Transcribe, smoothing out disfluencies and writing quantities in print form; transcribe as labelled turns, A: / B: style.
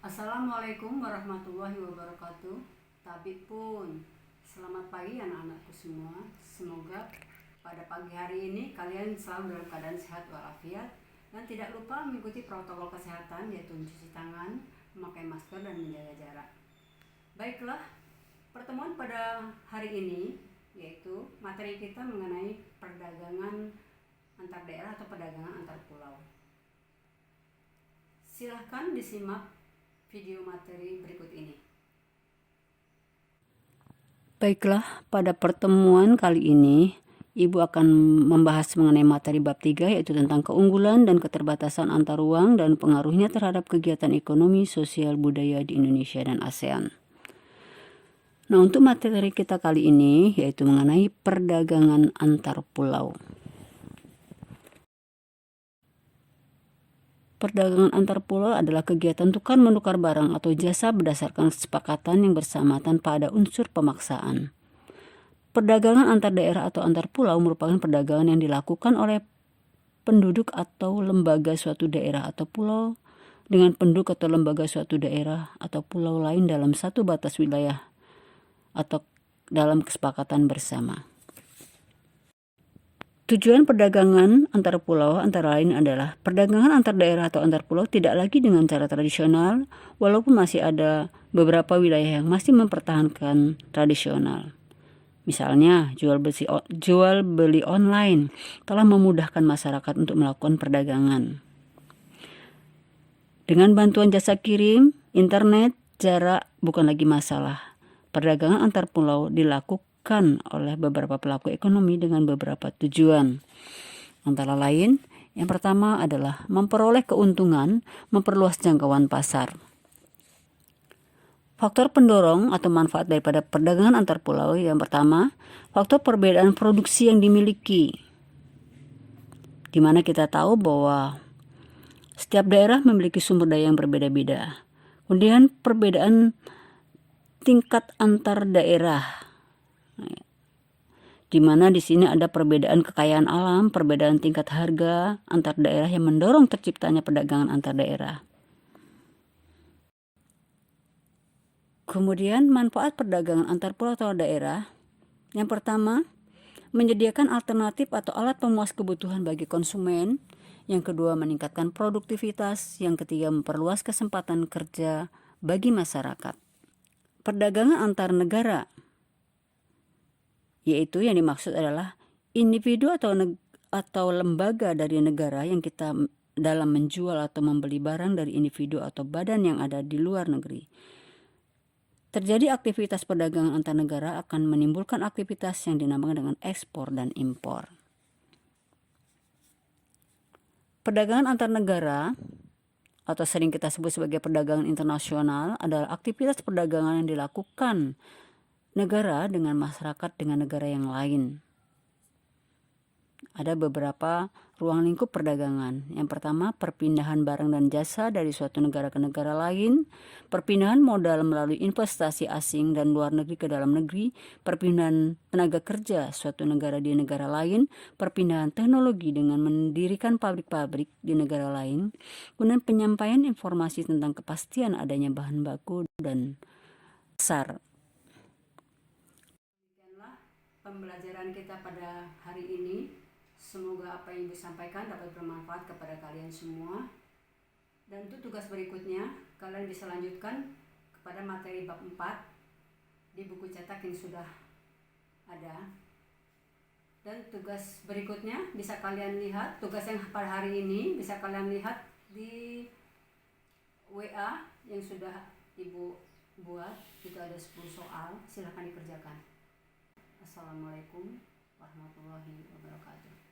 A: Assalamualaikum warahmatullahi wabarakatuh. Tabib pun, selamat pagi anak-anakku semua. Semoga pada pagi hari ini kalian selalu dalam keadaan sehat walafiat dan tidak lupa mengikuti protokol kesehatan, yaitu mencuci tangan, memakai masker dan menjaga jarak. Baiklah, pertemuan pada hari ini yaitu materi kita mengenai perdagangan antar daerah atau perdagangan antar pulau. Silahkan disimak video materi berikut ini.
B: Baiklah, pada pertemuan kali ini, Ibu akan membahas mengenai materi bab 3, yaitu tentang keunggulan dan keterbatasan antar ruang dan pengaruhnya terhadap kegiatan ekonomi, sosial, budaya di Indonesia dan ASEAN. Nah, untuk materi kita kali ini, yaitu mengenai perdagangan antar pulau. Perdagangan antar pulau adalah kegiatan tukar menukar barang atau jasa berdasarkan kesepakatan yang bersama tanpa ada unsur pemaksaan. Perdagangan antar daerah atau antar pulau merupakan perdagangan yang dilakukan oleh penduduk atau lembaga suatu daerah atau pulau dengan penduduk atau lembaga suatu daerah atau pulau lain dalam satu batas wilayah atau dalam kesepakatan bersama. Tujuan perdagangan antar pulau antara lain adalah perdagangan antar daerah atau antar pulau tidak lagi dengan cara tradisional, walaupun masih ada beberapa wilayah yang masih mempertahankan tradisional. Misalnya, jual beli online telah memudahkan masyarakat untuk melakukan perdagangan. Dengan bantuan jasa kirim, internet, jarak bukan lagi masalah. Perdagangan antar pulau dilakukan oleh beberapa pelaku ekonomi dengan beberapa tujuan. Antara lain, yang pertama adalah memperoleh keuntungan, memperluas jangkauan pasar. Faktor pendorong atau manfaat daripada perdagangan antar pulau yang pertama, faktor perbedaan produksi yang dimiliki. Di mana kita tahu bahwa setiap daerah memiliki sumber daya yang berbeda-beda. Kemudian perbedaan tingkat antar daerah. Di mana di sini ada perbedaan kekayaan alam, perbedaan tingkat harga antar daerah yang mendorong terciptanya perdagangan antar daerah. Kemudian manfaat perdagangan antar pulau atau daerah. Yang pertama, menyediakan alternatif atau alat pemuas kebutuhan bagi konsumen. Yang kedua, meningkatkan produktivitas. Yang ketiga, memperluas kesempatan kerja bagi masyarakat. Perdagangan antar negara, yaitu yang dimaksud adalah individu atau lembaga dari negara yang kita dalam menjual atau membeli barang dari individu atau badan yang ada di luar negeri. Terjadi aktivitas perdagangan antar negara akan menimbulkan aktivitas yang dinamakan dengan ekspor dan impor. Perdagangan antar negara atau sering kita sebut sebagai perdagangan internasional adalah aktivitas perdagangan yang dilakukan negara dengan masyarakat dengan negara yang lain. Ada beberapa ruang lingkup perdagangan. Yang pertama, perpindahan barang dan jasa dari suatu negara ke negara lain, perpindahan modal melalui investasi asing dan luar negeri ke dalam negeri, perpindahan tenaga kerja suatu negara di negara lain, perpindahan teknologi dengan mendirikan pabrik-pabrik di negara lain, kemudian penyampaian informasi tentang kepastian adanya bahan baku dan pasar.
A: Demikianlah pembelajaran kita pada hari ini. Semoga apa yang disampaikan dapat bermanfaat kepada kalian semua. Dan untuk tugas berikutnya, kalian bisa lanjutkan kepada materi bab 4 di buku cetak yang sudah ada. Dan tugas berikutnya bisa kalian lihat, tugas yang pada hari ini bisa kalian lihat di WA yang sudah Ibu buat. Itu ada 10 soal, silahkan dikerjakan. Assalamualaikum warahmatullahi wabarakatuh.